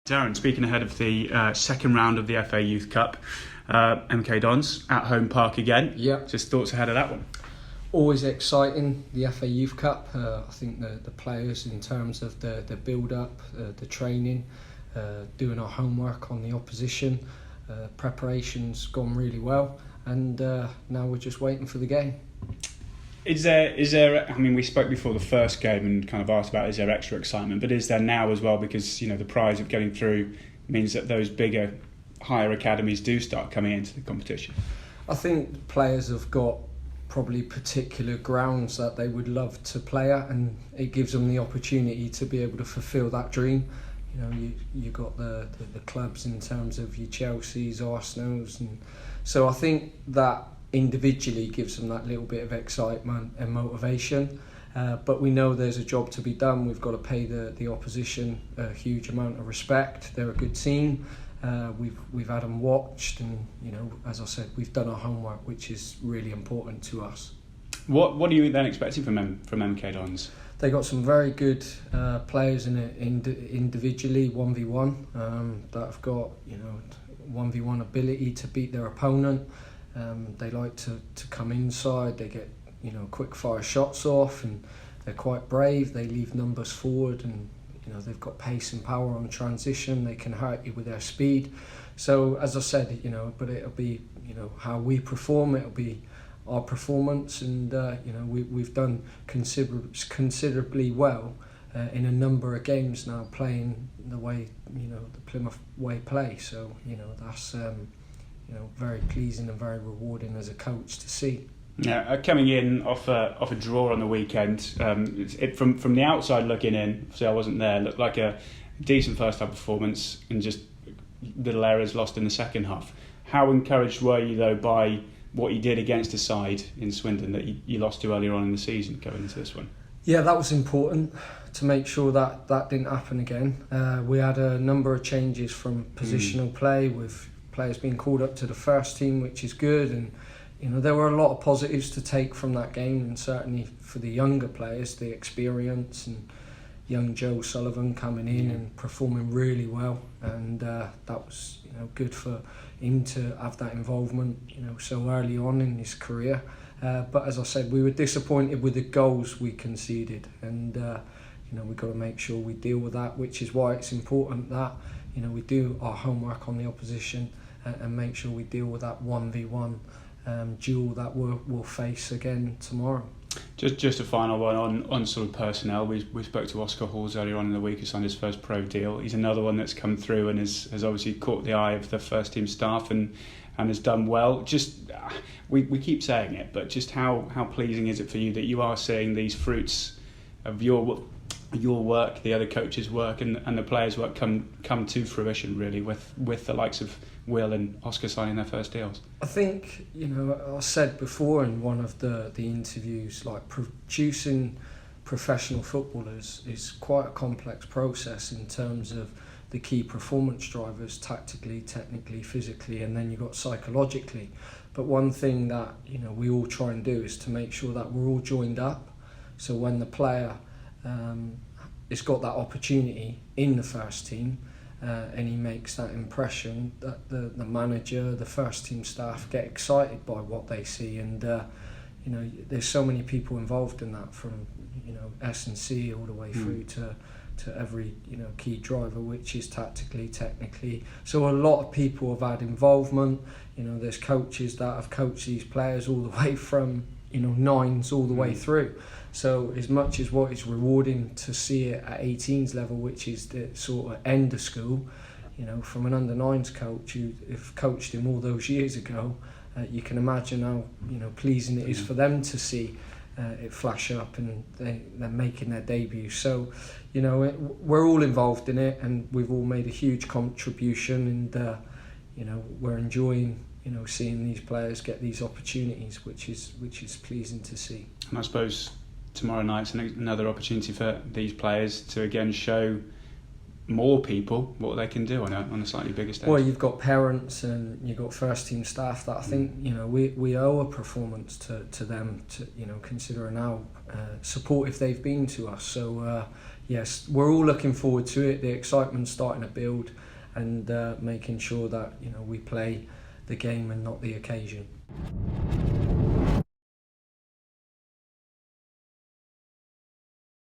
Darren, speaking ahead of the second round of the FA Youth Cup, MK Dons at home park again. Yep. Just thoughts ahead of that one? Always exciting, the FA Youth Cup. I think the players, in terms of the build-up, the training, doing our homework on the opposition, preparation's gone really well, and now we're just waiting for the game. Is there? I mean, we spoke before the first game and kind of asked about is there extra excitement, but is there now as well, because the prize of getting through means that those bigger, higher academies do start coming into the competition? I think players have got probably particular grounds that they would love to play at, and it gives them the opportunity to be able to fulfil that dream. You got the clubs in terms of your Chelseas, Arsenals, and so I think that individually gives them that little bit of excitement and motivation, but we know there's a job to be done. We've got to pay the opposition a huge amount of respect. They're a good team. We've had them watched, and as I said, we've done our homework, which is really important to us. What are you then expecting from MK Dons? They got some very good players individually, 1v1, that have got 1v1 ability to beat their opponent. They like to come inside. They get quick fire shots off, and they're quite brave. They leave numbers forward, and they've got pace and power on transition. They can hurt you with their speed. So as I said, but it'll be how we perform. It'll be our performance, and we've done considerably well in a number of games now, playing the way the Plymouth way play. So that's very pleasing and very rewarding as a coach to see. Yeah, coming in off a draw on the weekend, from the outside looking in, so I wasn't there, looked like a decent first half performance and just little errors lost in the second half. How encouraged were you though by what you did against a side in Swindon that you lost to earlier on in the season going into this one? Yeah, that was important to make sure that didn't happen again. We had a number of changes from positional play, with players being called up to the first team, which is good, and there were a lot of positives to take from that game, and certainly for the younger players, the experience, and young Joe Sullivan coming in and performing really well, and that was good for him to have that involvement so early on in his career. But as I said, we were disappointed with the goals we conceded, and we've got to make sure we deal with that, which is why it's important that we do our homework on the opposition and make sure we deal with that 1v1 duel that we'll face again tomorrow. Just a final one on sort of personnel. We spoke to Oscar Halls earlier on in the week, who signed his first pro deal. He's another one that's come through and has obviously caught the eye of the first team staff and has done well. Just we keep saying it, but just how pleasing is it for you that you are seeing these fruits of your work, the other coaches' work, and the players' work come to fruition, really, with the likes of Will and Oscar signing their first deals? I think, I said before in one of the interviews, like producing professional footballers is quite a complex process in terms of the key performance drivers, tactically, technically, physically, and then you've got psychologically. But one thing that we all try and do is to make sure that we're all joined up. So when the player has got that opportunity in the first team, and he makes that impression, that the manager, the first team staff get excited by what they see, and there's so many people involved in that, from S&C all the way through to every key driver, which is tactically, technically. So a lot of people have had involvement. There's coaches that have coached these players all the way from nines all the way through. So as much as what is rewarding to see it at 18s level, which is the sort of end of school, from an under-9s coach who have coached him all those years ago, you can imagine how pleasing it is for them to see it flash up and they're making their debut. So we're all involved in it, and we've all made a huge contribution, and we're enjoying seeing these players get these opportunities, which is pleasing to see. And I suppose tomorrow night's another opportunity for these players to again show more people what they can do on a slightly bigger stage. Well, you've got parents and you've got first team staff that I think we owe a performance to them, to considering how supportive they've been to us. So yes, we're all looking forward to it. The excitement's starting to build, and making sure that we play the game and not the occasion.